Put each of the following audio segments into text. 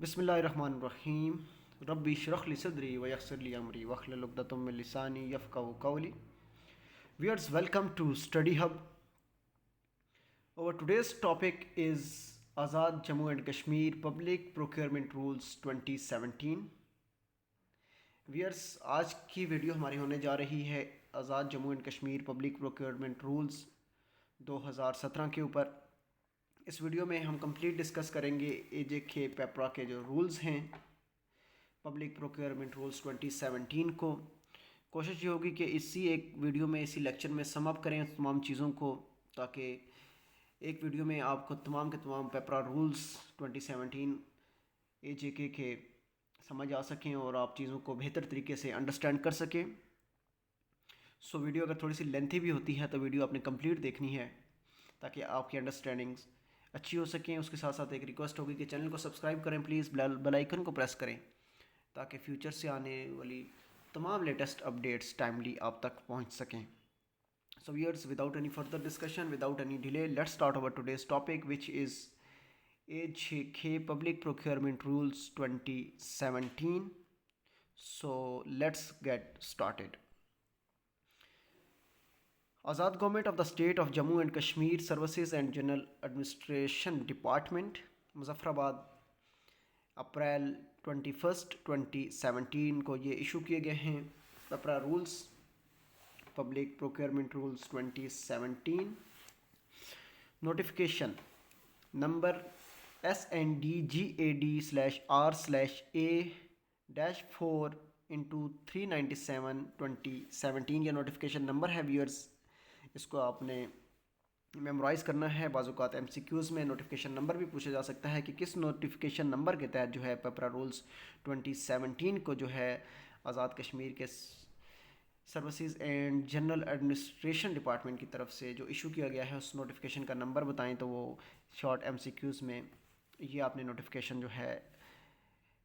बिस्मिल्लाहिर्रहमानिर्रहीम रब्बी इश्रह ली सदरी व यस्सिर ली अमरी वहलुल उक़दतम मिन लिसानी यफ़क़हू क़ौली. Viewers, welcome to Study Hub. Our today's topic is Azad Jammu and Kashmir Public Procurement Rules 2017. Viewers, आज की वीडियो हमारी होने जा रही है Azad Jammu and Kashmir public procurement rules 2017 के ऊपर. इस वीडियो में हम कंप्लीट डिस्कस करेंगे AJ&K पेपरा के जो रूल्स हैं पब्लिक प्रोक्योरमेंट रूल्स 2017 को. कोशिश ये होगी कि इसी एक वीडियो में इसी लेक्चर में सम अप करें तमाम चीज़ों को, ताकि एक वीडियो में आपको तमाम के तमाम पेपरा रूल्स 2017 AJ&K के समझ आ सकें और आप चीज़ों को बेहतर तरीके से अंडरस्टैंड कर सकें. सो वीडियो अगर थोड़ी सी लेंथी भी होती है तो वीडियो आपने कंप्लीट देखनी है ताकि आपकी अंडरस्टैंडिंग्स अच्छी हो सकें. उसके साथ साथ एक रिक्वेस्ट होगी कि चैनल को सब्सक्राइब करें, प्लीज़ बेल आइकन को प्रेस करें ताकि फ्यूचर से आने वाली तमाम लेटेस्ट अपडेट्स टाइमली आप तक पहुंच सकें. So viewers, without any further discussion, without any delay, let's start our today's topic, which is AJ&K Public Procurement Rules 2017. So let's get started. Azad Government of the State of Jammu and Kashmir Services and General Administration Department, Muzaffarabad, अप्रैल 21 2017 को ये issue किए गए हैं PEPRA rules public procurement rules 2017. Notification number SNDGAD/R/A-4/397/2017 ये notification number है. Viewers, इसको आपने memorise करना है. बाज़-औक़ात MCQs में नोटिफिकेशन नंबर भी पूछा जा सकता है कि किस नोटिफिकेशन नंबर के तहत जो है पेपरा रूल्स 2017 को जो है आज़ाद कश्मीर के services and general administration department की तरफ से जो इशू किया गया है उस नोटिफिकेशन का नंबर बताएं. तो वो शॉर्ट MCQs में ये आपने नोटिफिकेशन जो है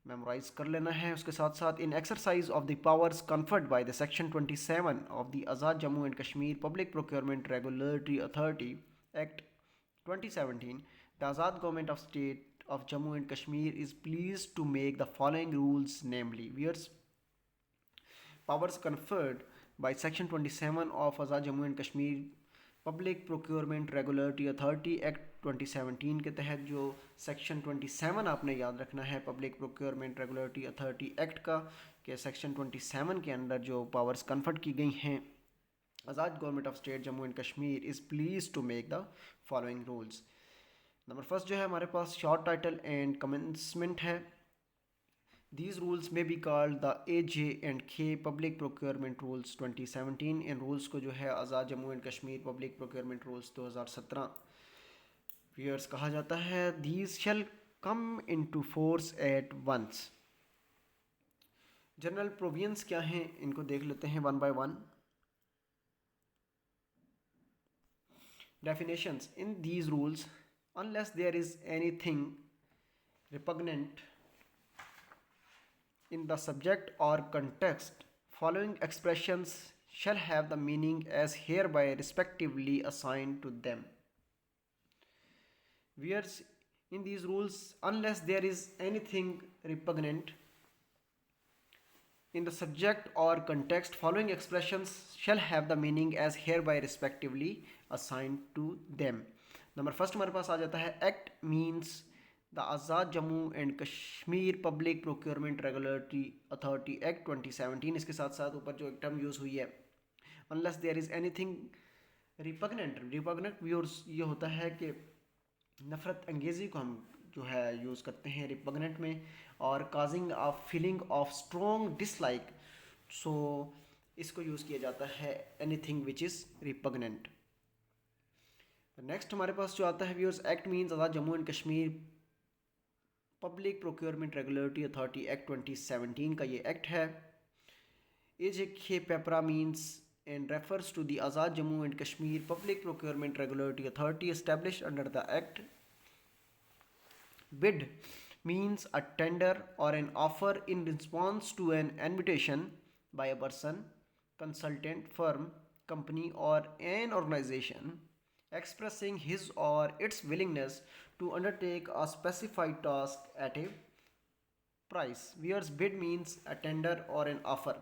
मेमोराइज कर लेना है. उसके साथ साथ in exercise of the powers conferred by the section 27 of the Azad Jammu and Kashmir public procurement regulatory authority act 2017, the Azad government of state of Jammu and Kashmir is pleased to make the following rules, namely, viewers, powers conferred by section 27 of Azad Jammu and Kashmir Public Procurement Regulatory Authority Act 2017 के तहत जो section 27 आपने याद रखना है public procurement regulatory authority act का, कि section 27 के अंदर जो पावर्स कन्फर्ट की गई हैं Azad government of state Jammu and Kashmir is please to make the following rules. Number first जो है हमारे पास शॉर्ट टाइटल एंड कमेंसमेंट है. These rules may be called the AJ&K Public Procurement Rules 2017. इन रूल्स को जो है Azad Jammu and Kashmir public procurement rules 2017 viewers कहा जाता है. These shall come into force at once. General provisions क्या हैं इनको देख लेते हैं one by one. Definitions. In these rules, unless there is anything repugnant in the subject or context, following expressions shall have the meaning as hereby respectively assigned to them. Whereas in these rules, unless there is anything repugnant in the subject or context, following expressions shall have the meaning as hereby respectively assigned to them. Number first हमारे पास आ जाता है act means the Azad Jammu and Kashmir public procurement regulatory authority act 2017. इसके साथ साथ ऊपर जो एक term use हुई है unless there is anything repugnant viewers, ये होता है कि नफ़रत अंगेज़ी को हम जो है यूज़ करते हैं रिपग्नेंट में, और causing a feeling of strong dislike, so इसको यूज़ किया जाता है anything which is repugnant. Next हमारे पास जो आता है viewers, act means Azad Jammu and Kashmir public procurement regulatory authority act 2017 का ये एक्ट है. AJ&K PEPRA means and refers to the Azad Jammu and Kashmir Public Procurement Regulatory Authority established under the Act. Bid means a tender or an offer in response to an invitation by a person, consultant, firm, company, or an organization expressing his or its willingness to undertake a specified task at a Price. Where's bid means a tender or an offer.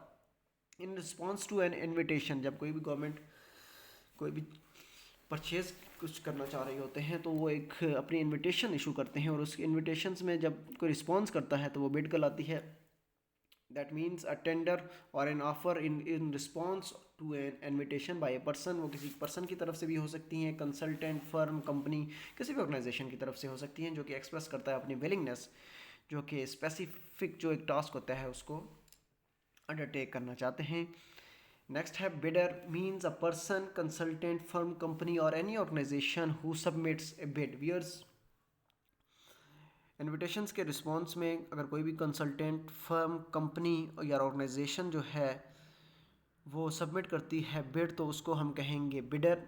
In response to an invitation, जब कोई भी government कोई भी purchase कुछ करना चाह रहे होते हैं तो वो एक अपनी इनविटेशन इशू करते हैं, और उस इनविटेशंस में जब कोई रिस्पॉन्स करता है तो वो बिड कहलाती है. दैट मीन्स अ टेंडर और an offer in response to an invitation by a person. वो किसी पर्सन की तरफ से भी हो सकती हैं, कंसल्टेंट, फर्म, कंपनी, किसी भी ऑर्गेनाइजेशन की तरफ से हो सकती हैं, जो कि एक्सप्रेस करता है अपनी विलिंगनेस, जो कि स्पेसिफिक जो एक टास्क होता है उसको अंडरटेक करना चाहते हैं. नेक्स्ट है bidder. Means a person, consultant, firm, company और any organisation who submits a bid. Viewers invitations के रिस्पॉन्स में अगर कोई भी कंसल्टेंट, फर्म, कंपनी या ऑर्गेनाइजेशन जो है वो सबमिट करती है बिड, तो उसको हम कहेंगे बिडर.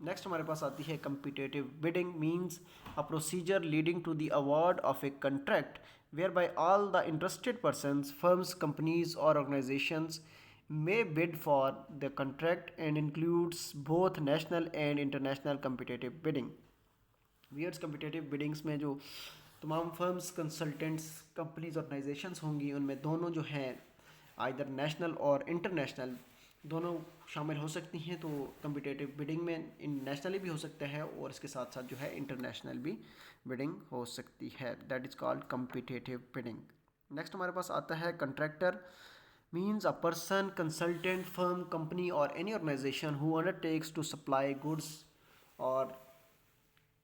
नेक्स्ट हमारे पास आती है competitive bidding. Means a procedure leading to the award of a contract whereby all the interested persons, firms, companies और organisations may bid for the contract and includes both national and international competitive bidding. Viewers competitive biddings में जो तमाम firms, consultants, companies, organisations होंगी उनमें दोनों जो हैं either national और इंटरनेशनल दोनों शामिल हो सकती हैं. तो कम्पिटेटिव बिडिंग में नेशनली भी हो सकता है और इसके साथ साथ जो है इंटरनेशनल भी बिडिंग हो सकती है. That is called competitive bidding. Next हमारे पास आता है contractor. Means a person, consultant, firm, company or any organization who undertakes to supply goods or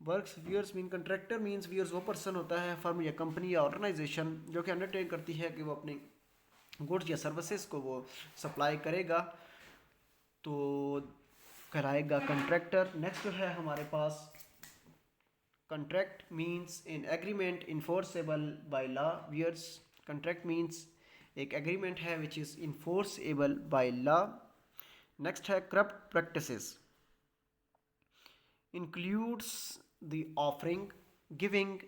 works. Viewers mean contractor means viewers वो person होता है firm या company या organization जो कि undertake करती है कि वो अपने goods या services को वो supply करेगा, तो कराएगा contractor. Next जो है हमारे पास contract means an agreement enforceable by law. Viewers contract means एक एग्रीमेंट है which is enforceable by law. Next है corrupt practices. Includes the offering, giving,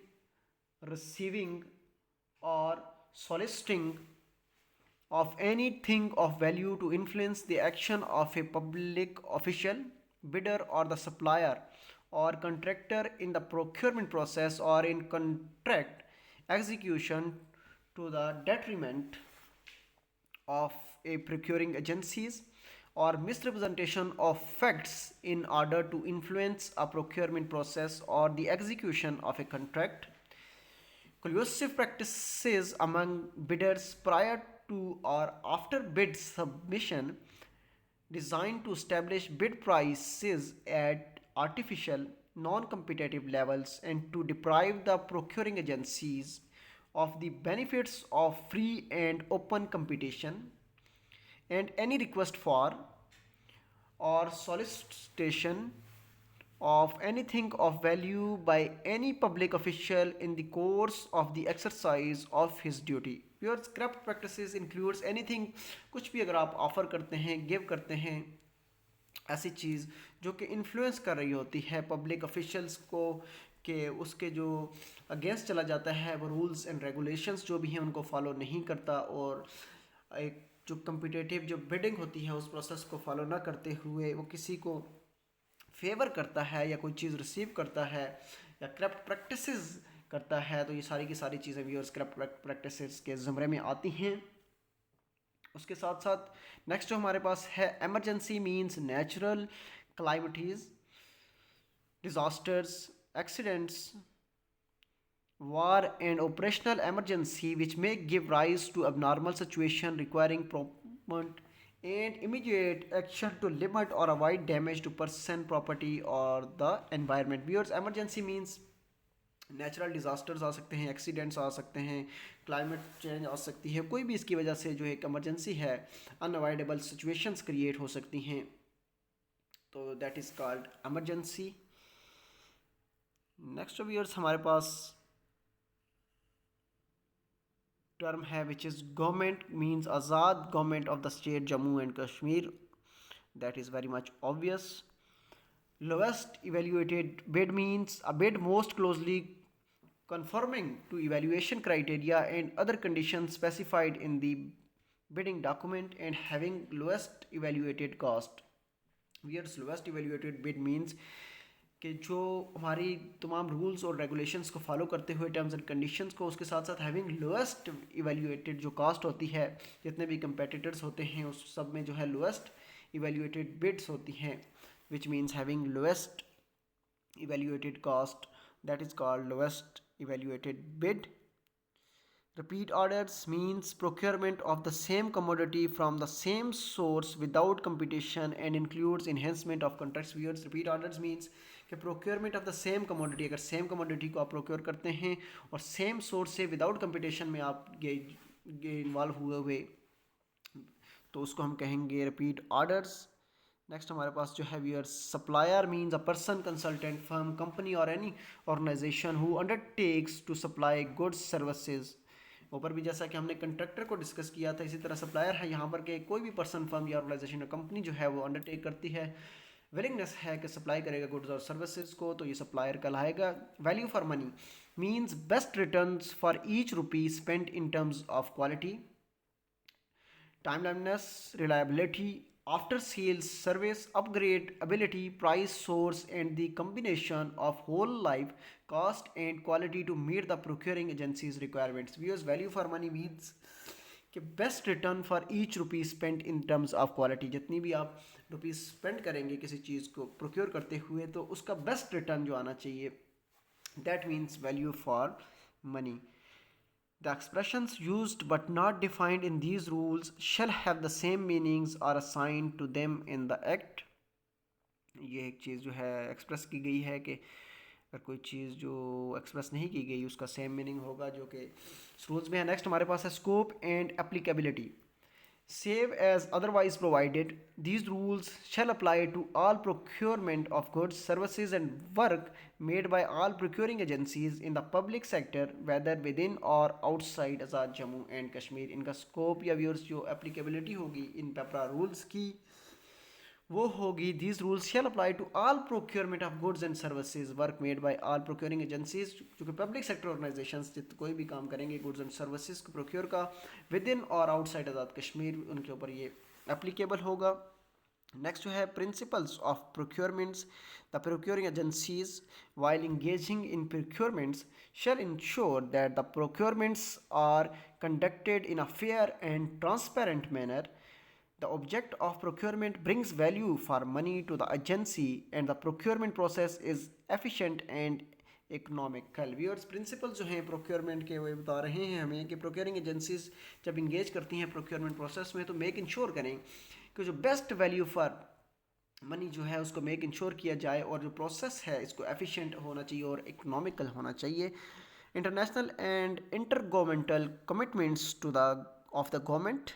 receiving और soliciting of anything of value to influence the action of a public official, bidder or the supplier or contractor in the procurement process or in contract execution to the detriment of a procuring agencies, or misrepresentation of facts in order to influence a procurement process or the execution of a contract. Collusive practices among bidders prior to or after bid submission designed to establish bid prices at artificial, non-competitive levels and to deprive the procuring agencies of the benefits of free and open competition. And any request for or solicitation of anything of value by any public official in the course of the exercise of his duty. Your corrupt practices includes anything, कुछ भी अगर आप offer करते हैं, give करते हैं, ऐसी चीज़ जो कि इन्फ्लुएंस कर रही होती है पब्लिक ऑफिशियल्स को, कि उसके जो अगेंस्ट चला जाता है, वो रूल्स एंड रेगुलेशंस जो भी हैं उनको फॉलो नहीं करता, और एक जो कम्पिटेटिव जो बिडिंग होती है उस प्रोसेस को फॉलो ना करते हुए वो किसी को फेवर करता है या कोई चीज़ रिसीव करता है या करप्ट प्रैक्टिसेस करता है, तो ये सारी की सारी चीज़ें व्यूअर्स करप्ट प्रैक्टिसेस के ज़ुमरे में आती हैं. उसके साथ साथ नेक्स्ट जो हमारे पास है emergency. Means natural calamities, disasters, accidents, war and operational emergency which may give rise to abnormal situation requiring prompt and immediate action to limit or avoid damage to person, property or the environment. Viewers, emergency means natural disasters आ सकते हैं, accidents आ सकते हैं, climate change आ सकती है, कोई भी इसकी वजह से जो एक एमरजेंसी है, अनअवॉइडेबल सिचुएशंस क्रिएट हो सकती हैं, तो that is called emergency. Next viewers हमारे पास टर्म है which is government. Means Azad government of the state Jammu and Kashmir. That is very much obvious. Lowest evaluated bid means a bid most closely conforming to evaluation criteria and other conditions specified in the bidding document and having lowest evaluated cost. Here's lowest evaluated bid means कि जो हमारी तमाम rules और regulations को follow करते हुए terms and conditions को, उसके साथ साथ हैविंग लोएस्ट इवेल्युएटेड जो कास्ट होती है, जितने भी कंपेटिटर्स होते हैं उस सब में जो है लोएस्ट इवेल्युएटेड बिड्स होती हैं, which means having lowest evaluated cost, that is called lowest evaluated bid. Repeat orders means procurement of the same commodity from the same source without competition and includes enhancement of contracts. Viewers, repeat orders means कि procurement of the same commodity, अगर same commodity को आप procure करते हैं और same source से without competition में आप ये involve हुए तो उसको हम कहेंगे repeat orders. नेक्स्ट हमारे पास जो है viewer, supplier means a person, consultant, firm, company और any organisation who undertakes to supply goods services. ऊपर भी जैसा कि हमने कंट्रैक्टर को डिस्कस किया था, इसी तरह सप्लायर है यहाँ पर के कोई भी पर्सन, फर्म या ऑर्गेनाइजेशन या कंपनी जो है वो अंडरटेक करती है, विलिंगनेस है कि सप्लाई करेगा गुड्स और सर्विसेज को, तो ये सप्लायर कहलाएगा। Value for money means best returns for each rupee spent in terms of quality, timeliness, reliability, after sales service, upgrade ability, price, source, and the combination of whole life cost and quality to meet the procuring agency's requirements. Viewers, value for money means कि best return for each rupee spent in terms of quality, जितनी भी आप rupees spend करेंगे किसी चीज़ को procure करते हुए तो उसका बेस्ट रिटर्न जो आना चाहिए, that means value for money. The expressions used but not defined in these rules shall have the same meanings or assigned to them in the act. ये एक चीज़ जो है एक्सप्रेस की गई है कि अगर कोई चीज़ जो एक्सप्रेस नहीं की गई उसका सेम मीनिंग होगा जो कि रूल्स में है. नेक्स्ट हमारे पास है scope and applicability. Save as otherwise provided, these rules shall apply to all procurement of goods, services and work made by all procuring agencies in the public sector, whether within or outside Azad Jammu and Kashmir. इनका scope या viewers जो applicability होगी इन PPRA rules की वो होगी, these rules shall apply to all procurement of goods and services work made by all procuring agencies, जो कि public sector organisations जित कोई भी काम करेंगे गुड्स एंड सर्विसेज को प्रोक्योर का विद इन और आउटसाइड आज़ाद कश्मीर, उनके ऊपर ये एप्लीकेबल होगा. नेक्स्ट जो है principles of procurements. The procuring agencies while engaging in procurements shall ensure that the procurements are conducted in a fair and transparent manner. The object of procurement brings value for money to the agency and the procurement process is efficient and economical. Viewers, principle जो हैं procurement के वो बता रहे हैं हमें कि procuring agencies जब इंगेज करती हैं प्रोक्योरमेंट प्रोसेस में तो मेक इंश्योर करें कि जो बेस्ट वैल्यू फॉर मनी जो है उसको मेक इंश्योर किया जाए और जो प्रोसेस है इसको एफिशिएंट होना चाहिए और इकोनॉमिकल होना चाहिए. International and intergovernmental commitments to the of the government.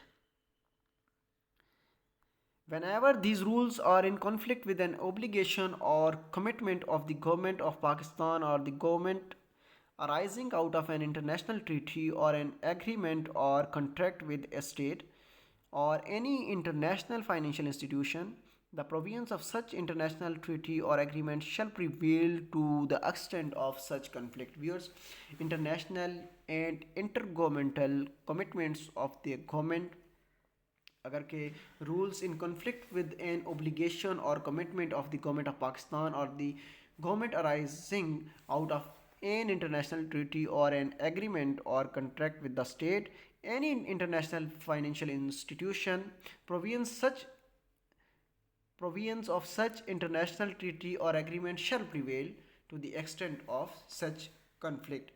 Whenever these rules are in conflict with an obligation or commitment of the government of Pakistan or the government arising out of an international treaty or an agreement or contract with a state or any international financial institution, the provisions of such international treaty or agreement shall prevail to the extent of such conflict. Viewers, international and intergovernmental commitments of the government अगर के rules in conflict with an obligation और commitment of the government of Pakistan और the government arising out of an international treaty और an agreement और contract with the state, any international financial institution, provisions of such international treaty or agreement shall prevail to the extent of such conflict.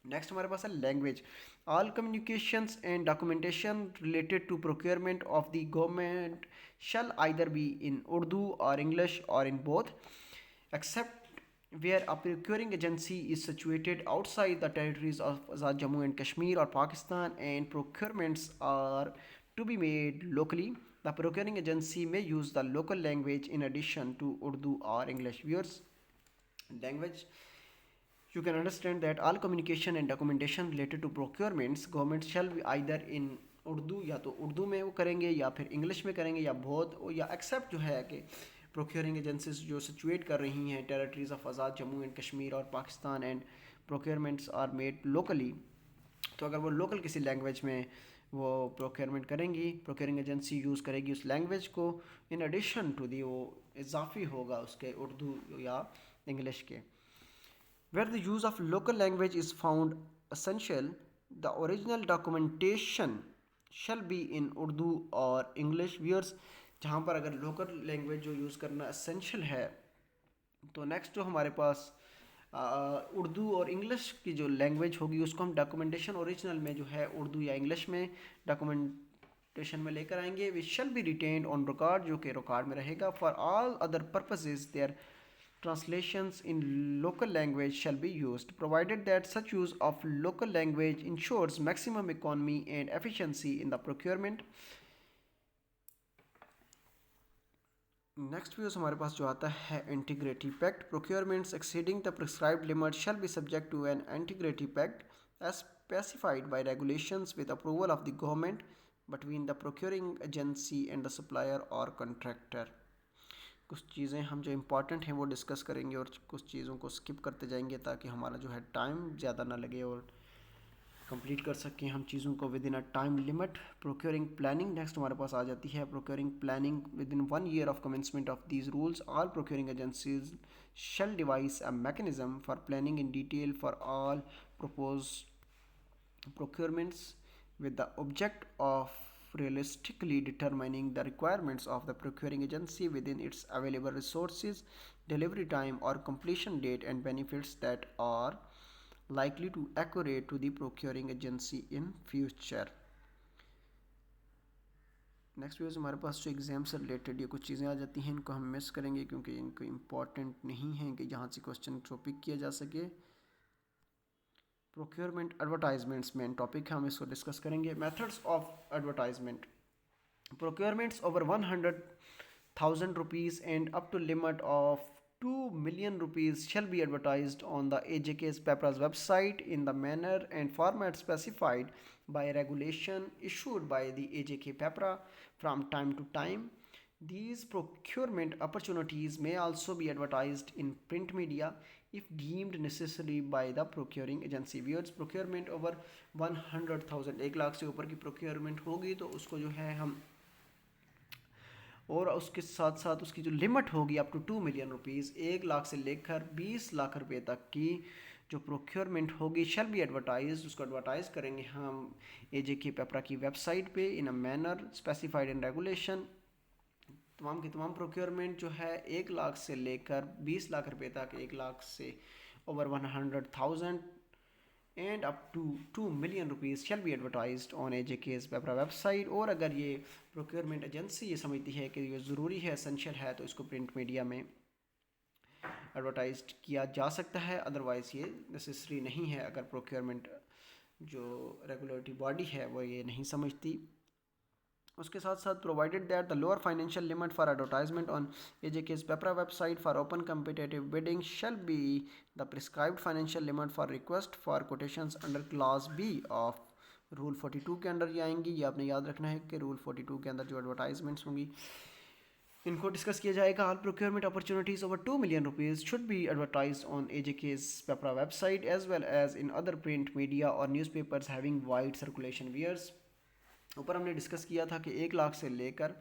Next हमारे पास है language. All communications and documentation related to procurement of the government shall either be in Urdu और English और in both except where a procuring agency is situated outside the territories of Azad Jammu and Kashmir or Pakistan and procurements are to be made locally. The procuring agency may use the local language in addition to Urdu or English. Viewers, language, you can understand that all communication and documentation related to procurements government shall be either in Urdu, या तो उर्दू में वो करेंगे या फिर English में करेंगे या बोथ, या एक्सेप्ट जो है कि प्रोक्योरिंग एजेंसीज जो सिचुएट कर रही हैं territories of Azad Jammu and Kashmir और Pakistan and procurements are made locally, तो अगर वो लोकल किसी लैंग्वेज में वो प्रोक्योरमेंट करेंगी, प्रोक्योरिंग एजेंसी यूज़ करेगी उस लैंग्वेज को इन एडिशन टू दी, वो इजाफी होगा उसके उर्दू या इंग्लिश के। Where the use of local language is found essential, the original documentation shall be in Urdu or English. Viewers, जहाँ पर अगर लोकल लैंग्वेज जो यूज़ करना essential है, तो नेक्स्ट जो हमारे पास उर्दू और इंग्लिश की जो लैंग्वेज होगी उसको हम डॉक्यूमेंटेशन ओरिजिनल में जो है उर्दू या इंग्लिश में डॉक्यूमेंटेशन में लेकर आएंगे। Which shall be retained on record, जो कि रिकॉर्ड में रहेगा। For all other purposes their translations in local language shall be used, provided that such use of local language ensures maximum economy and efficiency in the procurement. Next views हमारे पास जो आता है integrative pact. Procurements exceeding the prescribed limit shall be subject to an integrative pact as specified by regulations with approval of the government between the procuring agency and the supplier और contractor. कुछ चीज़ें हम जो important हैं वो discuss करेंगे और कुछ चीज़ों को स्किप करते जाएंगे ताकि हमारा जो है टाइम ज़्यादा ना लगे और कंप्लीट कर सकें हम चीज़ों को with in a time limit. Procuring planning next हमारे पास आ जाती है। Procuring planning with in 1 year of commencement of these rules all procuring agencies shall devise a mechanism for planning in detail for all proposed procurements with the object of realistically determining the requirements of the procuring agency within its available resources, delivery time or completion date, and benefits that are likely to accrue to the procuring agency in future. Next views हमारे पास जो exam से related ये कुछ चीज़ें आ जाती हैं, इनको हम मिस करेंगे क्योंकि इनको इम्पॉर्टेंट नहीं है कि जहाँ से क्वेश्चन टॉपिक किया जा सके। प्रोक्योरमेंट एडवर्टाइजमेंट्स मेन टॉपिक है, हम इसको डिस्कस करेंगे। Methods of advertisement. Procurements over 100,000 rupees and up to limit of 2 million rupees shall be advertised on the AJK's PPRA's website in the manner and format specified by regulation issued by the AJK PPRA from time to time. These procurement opportunities may also be advertised in print media if deemed necessary by the procuring agency. Viewers, procurement over 100,000, 1 lakh से ऊपर की procurement होगी तो उसको जो है हम, और उसके साथ साथ उसकी जो लिमिट होगी up to 2 million rupees, 1 lakh से लेकर 20 लाख रुपए तक की जो प्रोक्योरमेंट होगी शैल बी एडवर्टाइज, उसको एडवर्टाइज करेंगे हम AJK पेपरा की वेबसाइट पे in a manner specified in regulation. तमाम की तमाम प्रोक्योरमेंट जो है 1 लाख से लेकर 20 लाख रुपए तक, 1 लाख से over 100,000 and up to 2 million rupees shall be advertised on AJK's PPRA website. और अगर ये प्रोक्योरमेंट एजेंसी ये समझती है कि ये ज़रूरी है, एसेंशियल है, तो इसको प्रिंट मीडिया में एडवर्टाइज किया जा सकता है, अदरवाइज़ ये नेसेसरी नहीं है अगर प्रोक्योरमेंट जो रेगुलेटरी बॉडी है वो ये नहीं समझती। उसके साथ साथ provided that the lower financial limit for advertisement on AJK's PPRA website for open competitive bidding shall be the prescribed financial limit for request for quotations under class B of rule 42 के under ये आएंगी। ये आपने याद रखना है कि rule 42 के अंदर जो एडवर्टाइजमेंट्स होंगी इनको डिस्कस किया जाएगा। All procurement opportunities over 2 million rupees should be advertised on AJK's PPRA website as well as in other print media और newspapers having wide circulation. Whereas, ऊपर हमने डिस्कस किया था कि 1 लाख से लेकर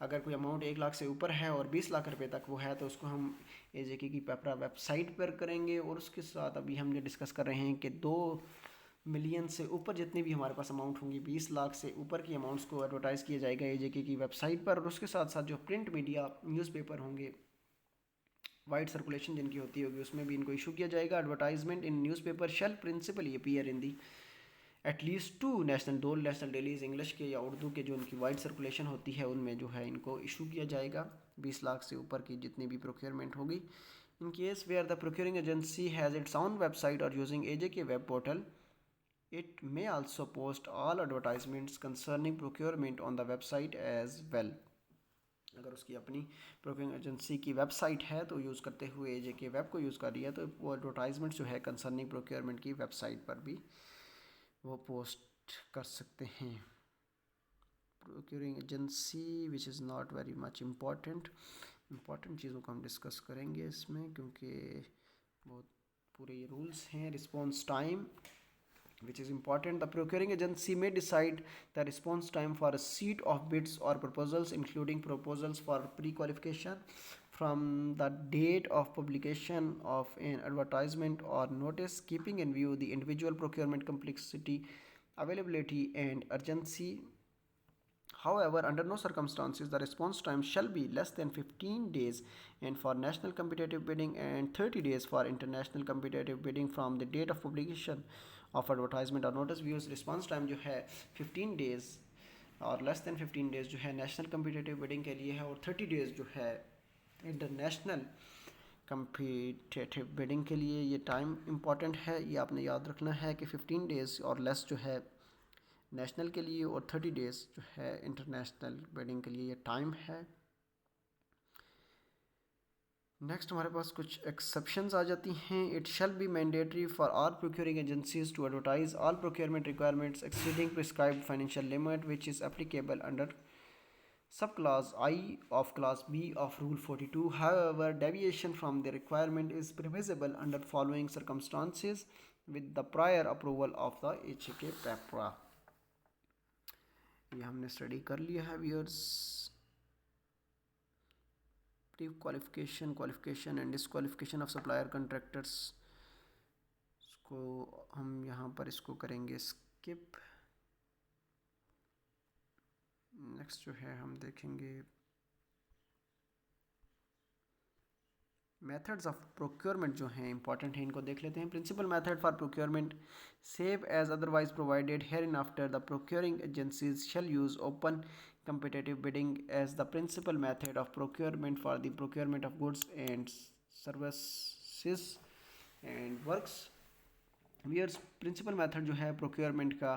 अगर कोई अमाउंट 1 लाख से ऊपर है और 20 लाख रुपए तक वो है तो उसको हम AJK की पेपरा वेबसाइट पर करेंगे। और उसके साथ अभी हम ये डिस्कस कर रहे हैं कि 2 मिलियन से ऊपर जितनी भी हमारे पास अमाउंट होंगी, 20 लाख से ऊपर की अमाउंट्स को एडवर्टाइज़ किया जाएगा AJK की वेबसाइट पर। और उसके साथ साथ जो प्रिंट मीडिया न्यूज़पेपर होंगे वाइड सर्कुलेशन जिनकी होती होगी उसमें भी इनको इशू किया जाएगा। Advertisement in newspaper shall principally appear in the at least 2 national dailies English के या उर्दू के जो उनकी वाइड सर्कुलेशन होती है उनमें जो है इनको इशू किया जाएगा 20 लाख से ऊपर की जितनी भी प्रोक्योरमेंट होगी। In case where the procuring agency has its own website और using AJK web portal, it may also post all advertisements concerning procurement on the website as well. अगर उसकी अपनी प्रोक्योरिंग एजेंसी की वेबसाइट है तो use करते हुए AJK web को यूज़ कर रही है तो वो एडवर्टाइजमेंट जो है कंसर्निंग प्रोक्योरमेंट की वेबसाइट पर भी वो पोस्ट कर सकते हैं। Procuring agency which is not very much important चीज़ों को हम डिस्कस करेंगे इसमें क्योंकि बहुत पूरे ये रूल्स हैं। Response time which is important. The procuring agency may decide the response time for a receipt of bids or proposals, including proposals for pre-qualification, from the date of publication of an advertisement or notice, keeping in view the individual procurement complexity, availability, and urgency. However, under no circumstances the response time shall be less than 15 days and for national competitive bidding and 30 days for international competitive bidding from the date of publication of advertisement or notice. Views response time जो है 15 days और less than 15 days जो है national competitive bidding के लिए है और 30 days जो है इंटरनेशनल कम्पिटिटिव बिडिंग के लिए। ये टाइम इंपॉर्टेंट है, ये आपने याद रखना है कि 15 डेज और लेस जो है नेशनल के लिए और 30 डेज जो है इंटरनेशनल बिडिंग के लिए ये टाइम है। नेक्स्ट हमारे पास कुछ एक्सेप्शंस आ जाती हैं। It shall be mandatory for all procuring agencies to advertise all procurement requirements exceeding prescribed financial limit which is applicable under sub clause I of clause B of rule 42. However, deviation from the requirement is permissible under following circumstances with the prior approval of the AJ&K PPRA. ये हमने study कर लिया है viewers. Pre qualification, qualification and disqualification of supplier contractors को हम यहाँ पर इसको करेंगे स्किप। नेक्स्ट जो है हम देखेंगे मेथड्स ऑफ प्रोक्योरमेंट जो हैं इंपॉर्टेंट हैं, इनको देख लेते हैं। Principal method for procurement save as otherwise provided hereinafter the procuring agencies shall use open competitive bidding as the principal method of procurement for the procurement of goods and services and works. Whereas principal method जो है procurement का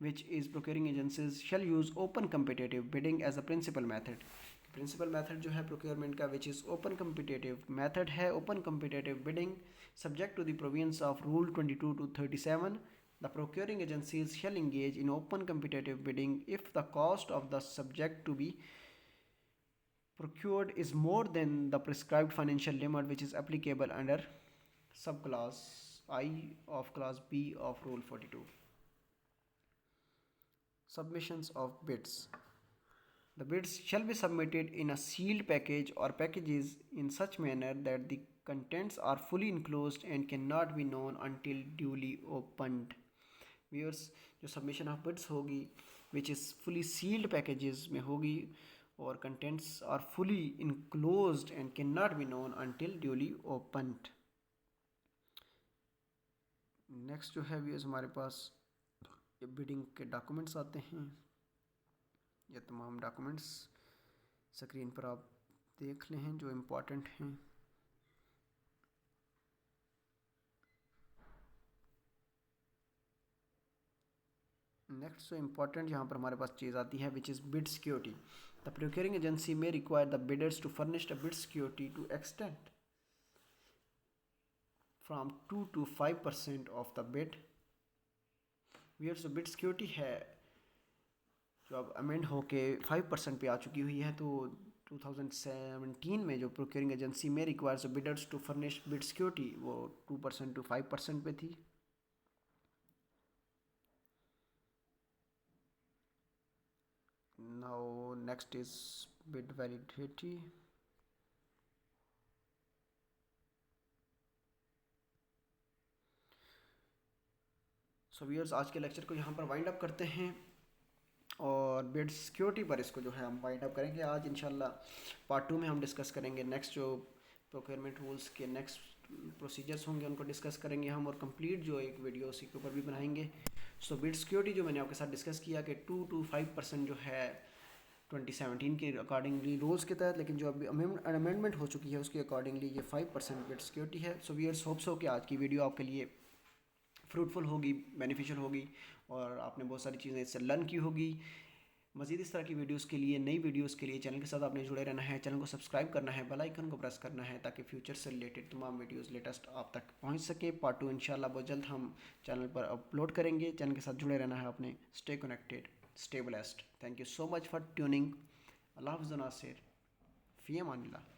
which is procuring agencies shall use open competitive bidding as a principal method. Principal method जो है procurement का which is open competitive method है, open competitive bidding subject to the provisions of rule 22 to 37. The procuring agencies shall engage in open competitive bidding if the cost of the subject to be procured is more than the prescribed financial limit which is applicable under subclause I of clause B of rule 42. Submissions of bids. The bids shall be submitted in a sealed package or packages in such manner that the contents are fully enclosed and cannot be known until duly opened. Viewers जो submission of bids होगी which is fully sealed packages में होगी और contents are fully enclosed and can not be known until duly opened. Next जो है viewers हमारे पास ये bidding के डॉक्यूमेंट्स आते हैं। ये तमाम डॉक्यूमेंट्स स्क्रीन पर आप देख लें हैं जो इम्पोर्टेंट हैं। नेक्स्ट जो इम्पॉर्टेंट यहाँ पर हमारे पास चीज़ आती है which is bid security. The procuring agency may require the bidders to furnish a bid security to extend from 2 to 5% of the bid. Where जो बिड सिक्योरिटी है जो अब अमेंड होके 5% पे आ चुकी हुई है, तो 2017 में जो प्रोक्योरिंग एजेंसी में requires bidders to furnish bid security वो 2% to 5% पे थी। Now next is bid validity. So viewers आज के लेक्चर को यहाँ पर वाइंड अप करते हैं और बिड सिक्योरिटी पर इसको जो है हम वाइंड अप करेंगे आज इंशाल्लाह। पार्ट 2 में हम डिस्कस करेंगे नेक्स्ट जो प्रोक्योरमेंट रूल्स के नेक्स्ट प्रोसीजर्स होंगे उनको डिस्कस करेंगे हम और कंप्लीट जो एक वीडियो उसी के ऊपर भी बनाएंगे। सो बिड सिक्योरिटी जो मैंने आपके साथ डिस्कस किया कि 2 to 5% जो है 2017 के अकॉर्डिंगली रूल्स के तहत, लेकिन जो अभी अमेंडमेंट हो चुकी है उसके अकॉर्डिंगली ये 5% बिड सिक्योरिटी है। सो व्यूअर्स होप्स हो कि आज की वीडियो आपके लिए फ्रूटफुल होगी, बेनिफिशियल होगी और आपने बहुत सारी चीज़ें इससे लर्न की होगी। मज़ीद इस तरह की वीडियोस के लिए, नई वीडियोस के लिए चैनल के साथ आपने जुड़े रहना है, चैनल को सब्सक्राइब करना है, बेल आइकन को प्रेस करना है ताकि फ्यूचर से रिलेटेड तमाम वीडियोस लेटेस्ट आप तक पहुंच सके। पार्ट 2 इंशाल्लाह बहुत जल्द हम चैनल पर अपलोड करेंगे। चैनल के साथ जुड़े रहना है आपने। Stay connected, stay blessed. Thank you so much for tuning. अल्लाह हाफ़िज़ नासिर फ़ी अमानिल्लाह।